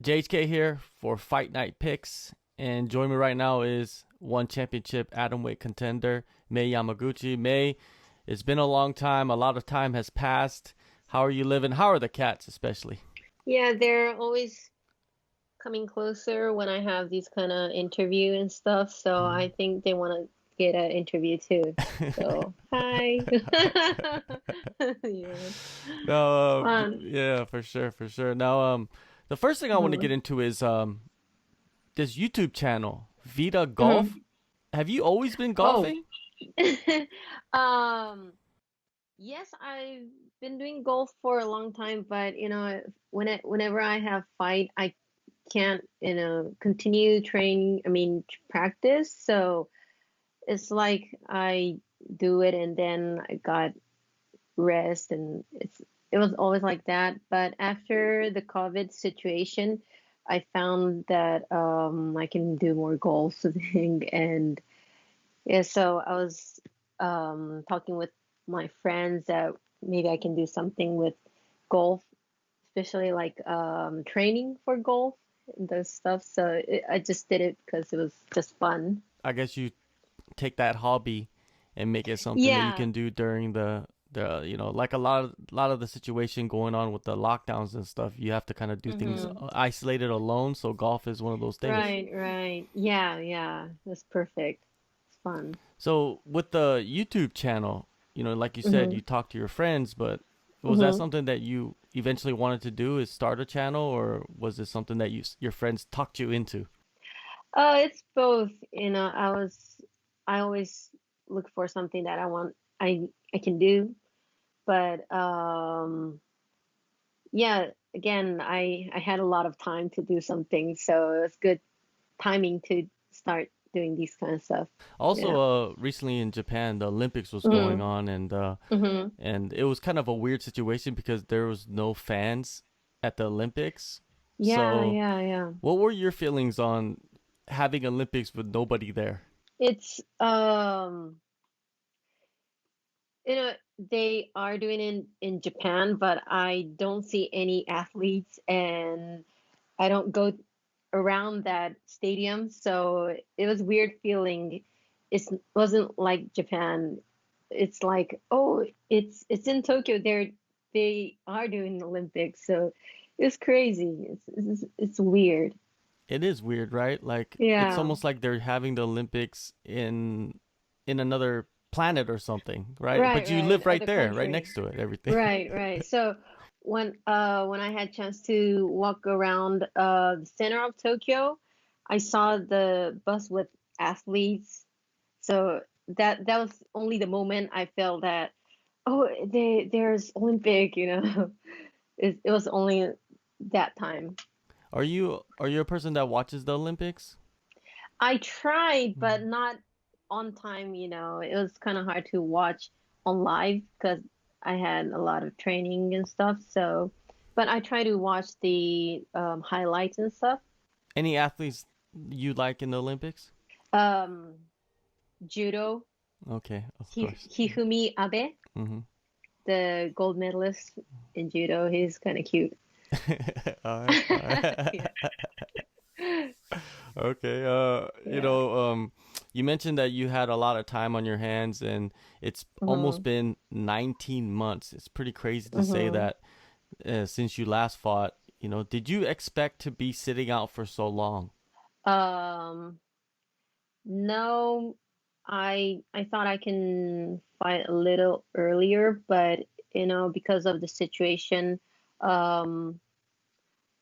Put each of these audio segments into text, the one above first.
JHK here for Fight Night Picks, and joining me right now is one championship atomweight contender, Mei Yamaguchi. Mei, it's been a long time. A lot of time has passed. How are you living? How are the cats, especially? Yeah, they're always coming closer when I have these kind of interview and stuff. So I think they want to get an interview too. So hi. Yeah, fun. Yeah, for sure, for sure. Now, the first thing I want to get Mhm. into is this YouTube channel, Vita Golf. Mhm. Have you always been Oh, golfing? um, yes, I've been doing golf for a long time, but whenever I have fight, I can't, continue training. I mean, practice. So it's like I do it and then I got rest and it was always like that. But after the COVID situation, I found that I can do more golfing and yeah, so I was talking with my friends that maybe I can do something with golf, especially like training for golf and those stuff. So I just did it because it was just fun. I guess you take that hobby and make it something that you Yeah. can do during the like a lot of the situation going on with the lockdowns and stuff. You have to kind of do things Mm-hmm. isolated alone. So golf is one of those things. Right, right. Yeah, yeah. That's perfect. It's fun. So with the YouTube channel, like you said, Mm-hmm. you talk to your friends, but was that Mm-hmm. something that you eventually wanted to do? Is start a channel, or was this something that your friends talked you into? It's both. I always look for something that I can do, but yeah, again, I had a lot of time to do something, so it's good timing to start doing these kind of stuff. Yeah. Also, recently in Japan, the Olympics was going Mm-hmm. on, Mm-hmm. and it was kind of a weird situation because there was no fans at the Olympics. Yeah, So, yeah, yeah. what were your feelings on having Olympics with nobody there? It's they are doing it in Japan, but I don't see any athletes and I don't go around that stadium, so it was weird feeling. It wasn't like Japan. It's like, oh, it's in Tokyo. They are doing the Olympics, so it's crazy. It's weird. It is weird, right? Like it's Yeah. almost like they're having the Olympics in another planet or something, right? Right, But you right. live right Other there, right country. next to it, everything. Right, right. So when I had chance to walk around the center of Tokyo, I saw the bus with athletes. So that was only the moment I felt that oh there's Olympic. It was only that time. Are you a person that watches the Olympics? I tried, but Mm. not on time. It was kind of hard to watch on live because I had a lot of training and stuff. So, but I try to watch the highlights and stuff. Any athletes you like in the Olympics? Um, Judo, Okay, of course. Hifumi Abe, Mm-hmm. the gold medalist in judo, he's kind of cute. All right, all Yeah, right. Okay. yeah. You mentioned that you had a lot of time on your hands, and it's almost Hmm. been 19 months. It's pretty crazy to say Hmm. that since you last fought. Did you expect to be sitting out for so long? Um, no, I thought I can fight a little earlier, but because of the situation, um,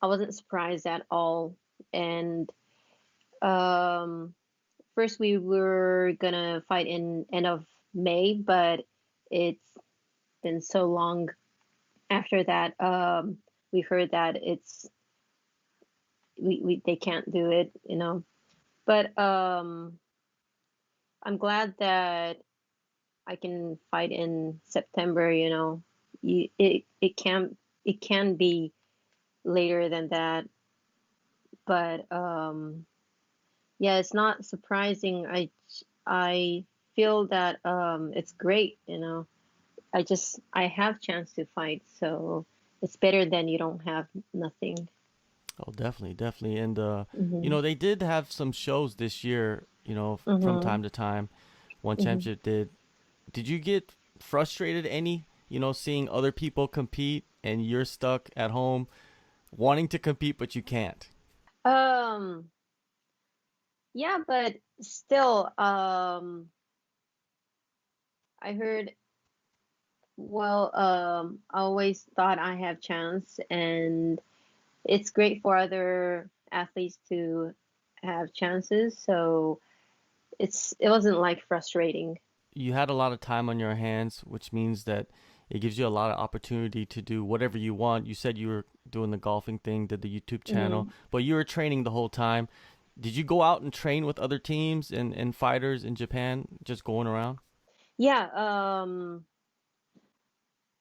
I wasn't surprised at all. And um, first we were gonna fight in end of May, but it's been so long after that. We heard that we they can't do it. But I'm glad that I can fight in September. It can be later than that, but yeah, it's not surprising. I feel that it's great. I have chance to fight, so it's better than you don't have nothing. Oh, definitely, definitely. And Mhm. they did have some shows this year, from Mhm. time to time. One Mhm. championship did. Did you get frustrated any, seeing other people compete and you're stuck at home wanting to compete but you can't? Um, yeah, but still, I heard, well, I always thought I have chance, and it's great for other athletes to have chances. So it wasn't like frustrating. You had a lot of time on your hands, which means that it gives you a lot of opportunity to do whatever you want. You said you were doing the golfing thing, did the YouTube channel, Hmm. but you were training the whole time. Did you go out and train with other teams and fighters in Japan, just going around? Yeah,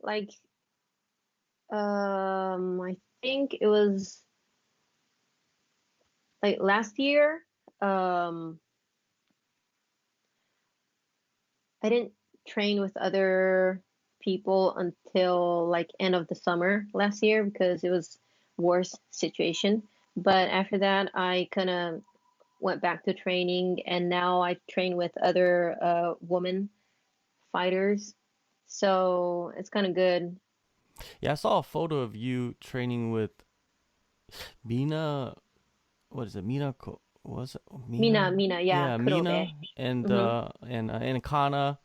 like I think it was like last year. Um, I didn't train with other people until like end of the summer last year because it was worse situation. But after that, I kind of went back to training, and now I train with other women fighters. So it's kind of good. Yeah, I saw a photo of you training with Mina. What is it? Was it Mina, Mina? Mina, yeah, Yeah, Kurobe. Mina and Mm-hmm. Kana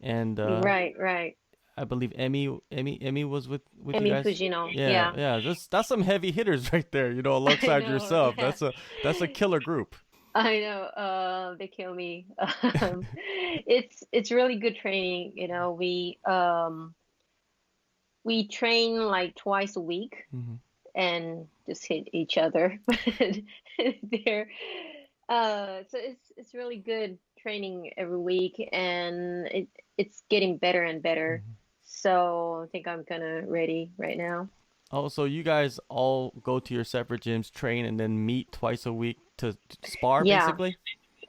and Right, right. I believe Emmy was with you Emi guys. Fujino, Yeah, yeah. yeah. That's some heavy hitters right there. I Alongside know, yourself. yeah. That's a killer group. I know, they kill me. It's really good training, we train like twice a week Hmm. and just hit each other. There, so it's really good training every week, and it's getting better and better. Hmm. So I think I'm kind of ready right now. Oh, so you guys all go to your separate gyms, train, and then meet twice a week to spar, Yeah, basically?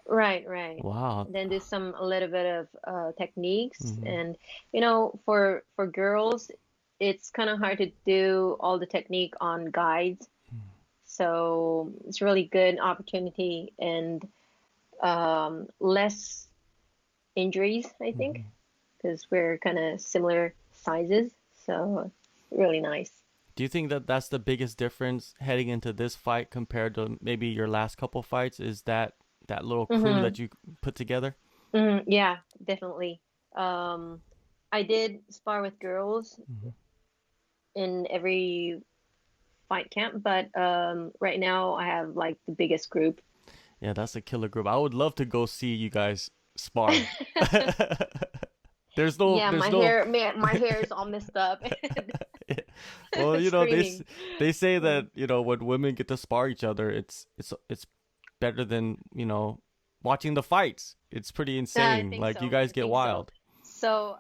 right, right. Wow. Then do some a little bit of techniques, Hmm. and for girls, it's kind of hard to do all the technique on guides. So it's really good opportunity and less injuries, I think, Hmm. because we're kind of similar sizes. So really nice. Do you think that that's the biggest difference heading into this fight compared to maybe your last couple fights? Is that little crew Hmm. that you put together? Hmm. Yeah, definitely. Um, I did spar with girls Hmm. in every fight camp, but right now I have like the biggest group. Yeah, that's a killer group. I would love to go see you guys spar. there's no, Yeah, there's no. my hair is all messed up. Well, Screaming. they say Mm. that when women get to spar each other, it's better than watching the fights. It's pretty I insane. think Like you so. guys I get think so. wild. So,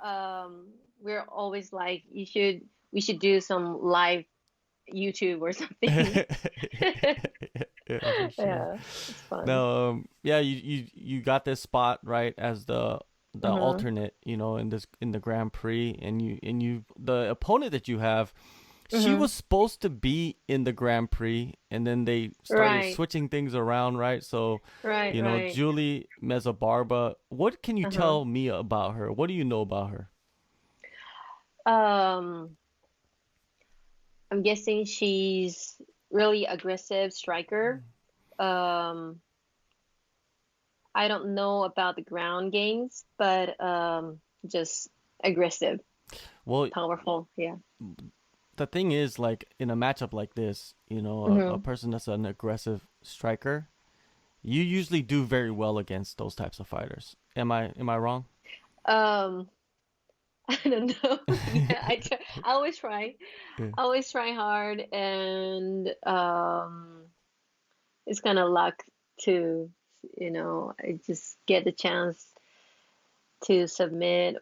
we're always like, we should do some live YouTube or something. Yeah, for sure. Yeah, it's fun. Now, yeah, you got this spot right as the Hmm. alternate, in the Grand Prix, and you the opponent that you have, she Hmm. was supposed to be in the Grand Prix, and then they started Right, switching things around, right? So, right, right. Julie Mezabarba, what can you Uh-huh. tell me about her? What do you know about her? Um, I'm guessing she's really aggressive striker. Um, I don't know about the ground games, but just aggressive, Well, powerful. Yeah. the thing is, like in a matchup like this, a Hmm. person that's an aggressive striker, you usually do very well against those types of fighters. Am I wrong? Um, I don't know. Yeah, I always try. Yeah. I always try hard, and it's kind of luck to, I just get the chance to submit,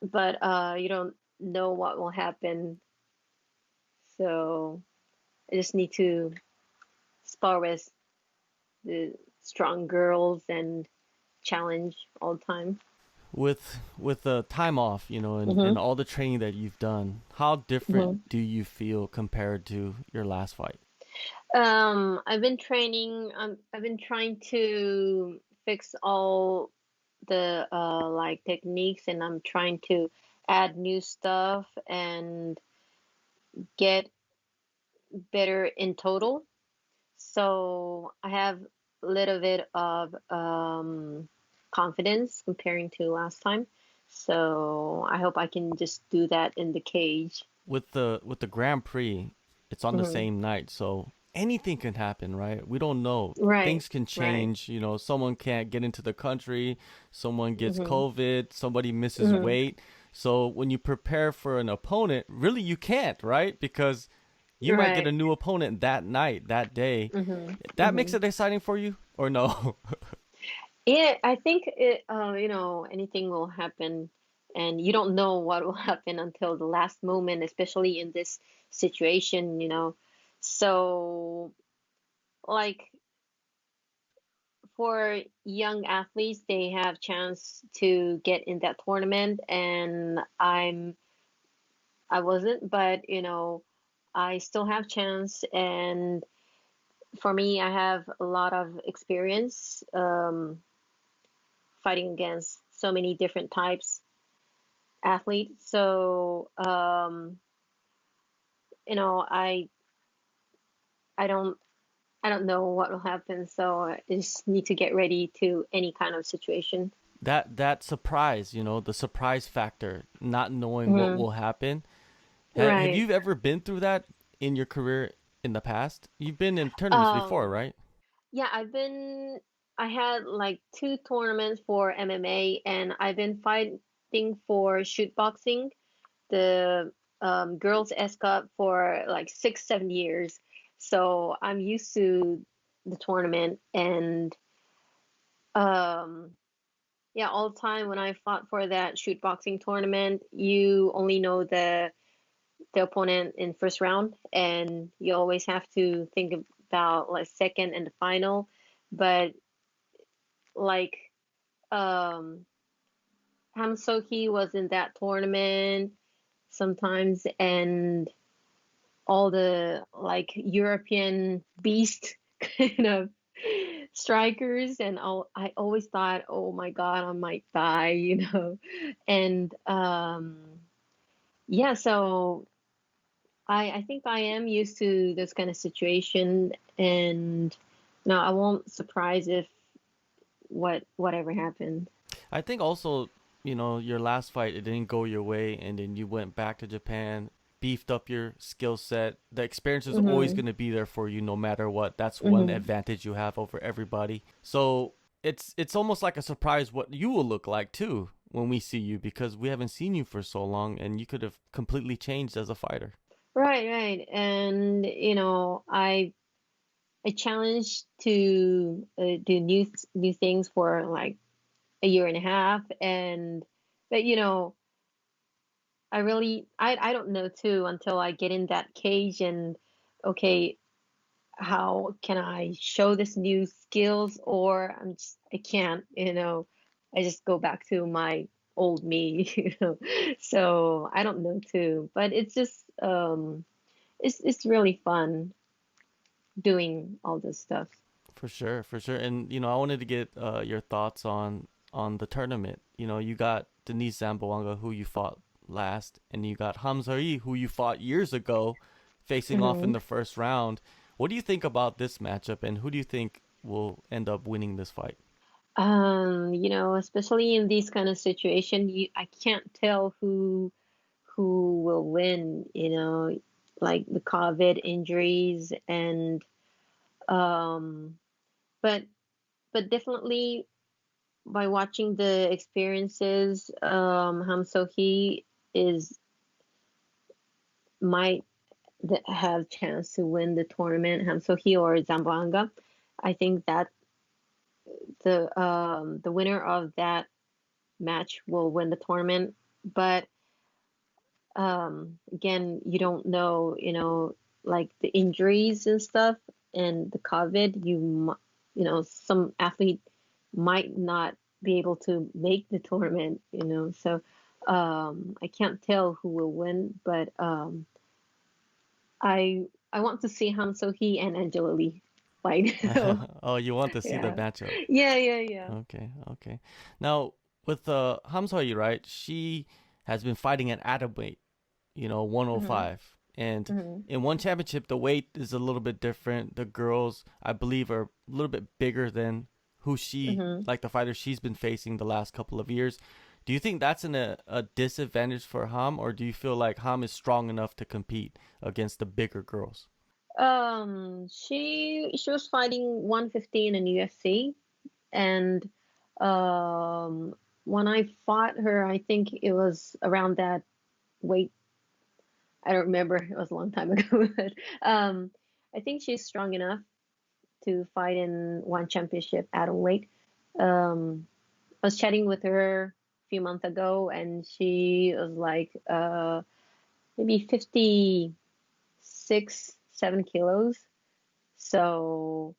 but you don't know what will happen. So I just need to spar with the strong girls and challenge all the time. With the time off, and Hmm. all the training that you've done, how Hmm. different do you feel compared to your last fight? I've been training. I've been trying to fix all the like techniques, and I'm trying to add new stuff and get better in total. So I have a little bit of confidence comparing to last time. So I hope I can just do that in the cage. With the Grand Prix, it's on the Hmm. same night, so anything can happen, right? We don't know. Right, Things can right. change. Someone can't get into the country, someone gets Hmm. COVID, somebody misses Hmm. weight. So when you prepare for an opponent, really you can't, right? Because you might get Right. a new opponent that night, that day. Hmm. That makes Hmm. it exciting for you, or no? Yeah, I think anything will happen, and you don't know what will happen until the last moment, especially in this situation. So, like for young athletes, they have chance to get in that tournament, and I wasn't, but I still have chance, and for me, I have a lot of experience fighting against so many different types athlete. So, I don't I don't know what will happen. So I just need to get ready to any kind of situation. That surprise, the surprise factor, not knowing what Hmm. will happen. Have Right. you ever been through that in your career in the past? You've been in tournaments before, Um. right? Yeah, I had like two tournaments for MMA, and I've been fighting for shoot boxing, the girls S Cup for like 6, 7 years. So I'm used to the tournament, and um yeah, all the time when I fought for that shoot boxing tournament, you only know the opponent in first round, and you always have to think about like second and the final. But like um Ham Soki was in that tournament sometimes, and all the like European beast kind of strikers, and I always thought, oh my God, I might die. And yeah, so I think I am used to this kind of situation, and no, I won't surprise if whatever happened. I think also, your last fight it didn't go your way, and then you went back to Japan, beefed up your skill set. The experience is always Hmm. going to be there for you, no matter what. That's one Hmm. advantage you have over everybody. So it's almost like a surprise what you will look like too when we see you, because we haven't seen you for so long, and you could have completely changed as a fighter. Right, right. And I challenged to do new things for like a year and a half, and but I don't know too until I get in that cage, and okay, how can I show this new skills, or I can't. I just go back to my old me. So I don't know too, but it's just it's really fun doing all this stuff. For sure, for sure. And I wanted to get your thoughts on the tournament. You got Denise Zamboanga, who you fought last, and you got Hamzari, who you fought years ago, facing off in Hmm. the first round. What do you think about this matchup, and who do you think will end up winning this fight? Especially in these kind of situation, I can't tell who will win, like the COVID injuries, and um but definitely by watching the experiences, Ham So-hee is might have chance to win the tournament, Ham So-hee or Zamboanga. I think that the winner of that match will win the tournament. But again, you don't know, like the injuries and stuff, and the COVID. Some athlete might not be able to make the tournament. So I can't tell who will win, but I I want to see Han So-hee and Angela Lee fight. So Oh, you want to see the yeah, matchup? yeah. Okay, okay. Now with Hamsoyi, right? She has been fighting at atomweight, 105. And Hmm. in one championship, the weight is a little bit different. The girls, I believe, are a little bit bigger than Hmm. like the fighter she's been facing the last couple of years. Do you think that's a disadvantage for Ham, or do you feel like Ham is strong enough to compete against the bigger girls? She was fighting 115 in UFC, and um, when I fought her, I think it was around that weight. I don't remember. It was a long time ago, but I think she's strong enough to fight in one championship atom weight. Um, I was chatting with her a few months ago, and she was like maybe 56, 7 kilos. So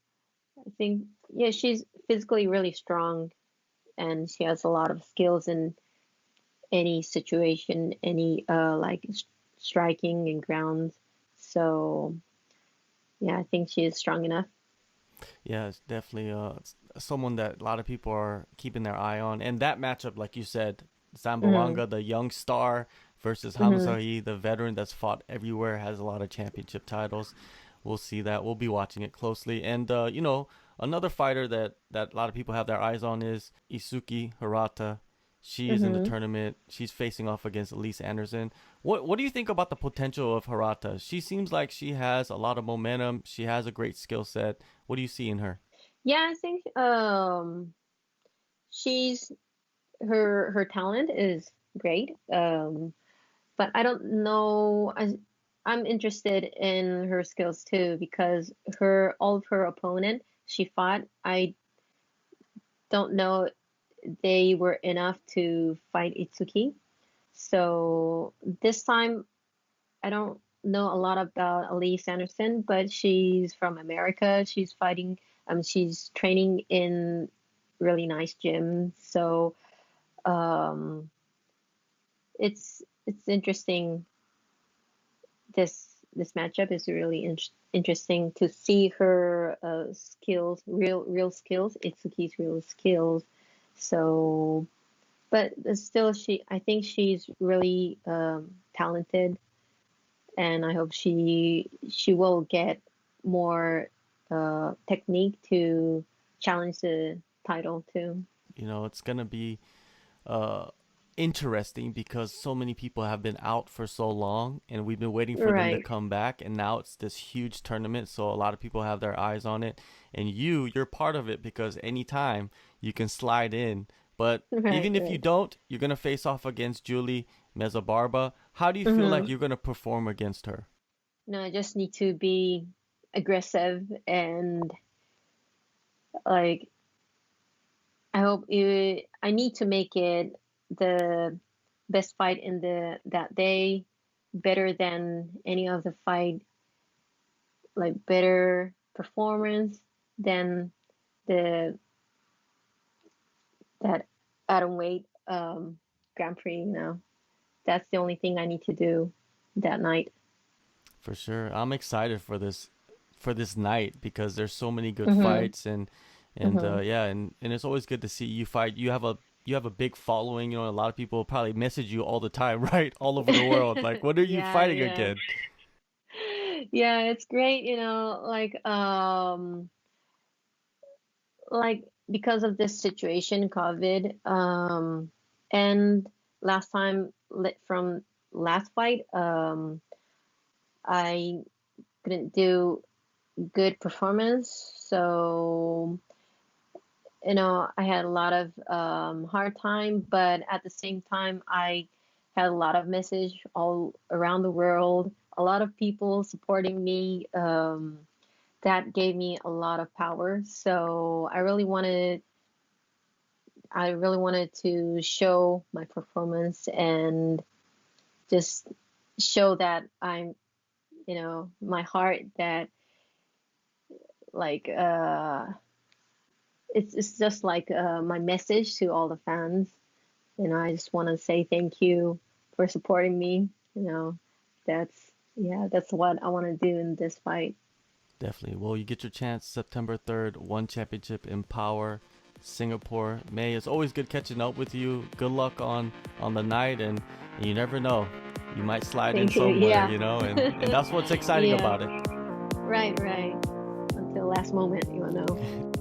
I think, yeah, she's physically really strong and she has a lot of skills in any situation, any like striking and grounds. So yeah, I think she is strong enough. Yeah, it's definitely someone that a lot of people are keeping their eye on. And that matchup, like you said, Hmm. Zamboanga, the young star, versus Hmm. Hamzahi, the veteran that's fought everywhere, has a lot of championship titles. We'll see that. We'll be watching it closely. And another fighter that a lot of people have their eyes on is Itsuki Hirata. She is in the Hmm. tournament. She's facing off against Elise Anderson. What do you think about the potential of Hirata? She seems like she has a lot of momentum. She has a great skill set. What do you see in her? Yeah, I think she's her talent is great. But I don't know. I'm interested in her skills too because her all of her opponent she fought, I don't know they were enough to fight Itsuki. So this time I don't know a lot about Elise Anderson, but she's from America. She's fighting. She's training in really nice gym. So um, it's interesting. This matchup is really interesting to see her skills, real skills, Itsuki's real skills. So, but still, I think she's really talented, and I hope she will get more technique to challenge the title too. It's gonna be uh interesting because so many people have been out for so long and we've been waiting for them to Right, come back, and now it's this huge tournament, so a lot of people have their eyes on it, and you're part of it because anytime you can slide in. But even if you right. don't, you're gonna face off against Julie Mezabarba. How do you feel like Mm-hmm. you're gonna perform against her? No, I just need to be aggressive and like I need to make it the best fight in the that day, better than any other fight, like better performance than the that atom weight Grand Prix. That's the only thing I need to do that night. For sure. I'm excited for this night because there's so many good Mhm. fights, and Mhm. yeah, and it's always good to see you fight. You have a big following, a lot of people probably message you all the time, right? All over the world. Like, what are you Yeah, fighting yeah. again? Yeah, it's great, like because of this situation, COVID, and last time from last fight, I couldn't do good performance, so I had a lot of hard time, but at the same time, I had a lot of message all around the world, a lot of people supporting me. That gave me a lot of power. So I really wanted to show my performance and just show that my heart that like it's just like my message to all the fans. I just want to say thank you for supporting me. That's Yeah, that's what I want to do in this fight. Definitely. Well, you get your chance September 3rd, one championship in Power, Singapore. May, it's always good catching up with you. Good luck on the night, and you never know. You might slide in Thank you. somewhere, Yeah. you know, and that's what's exciting Yeah. about it. Right, right. Until last moment, you know.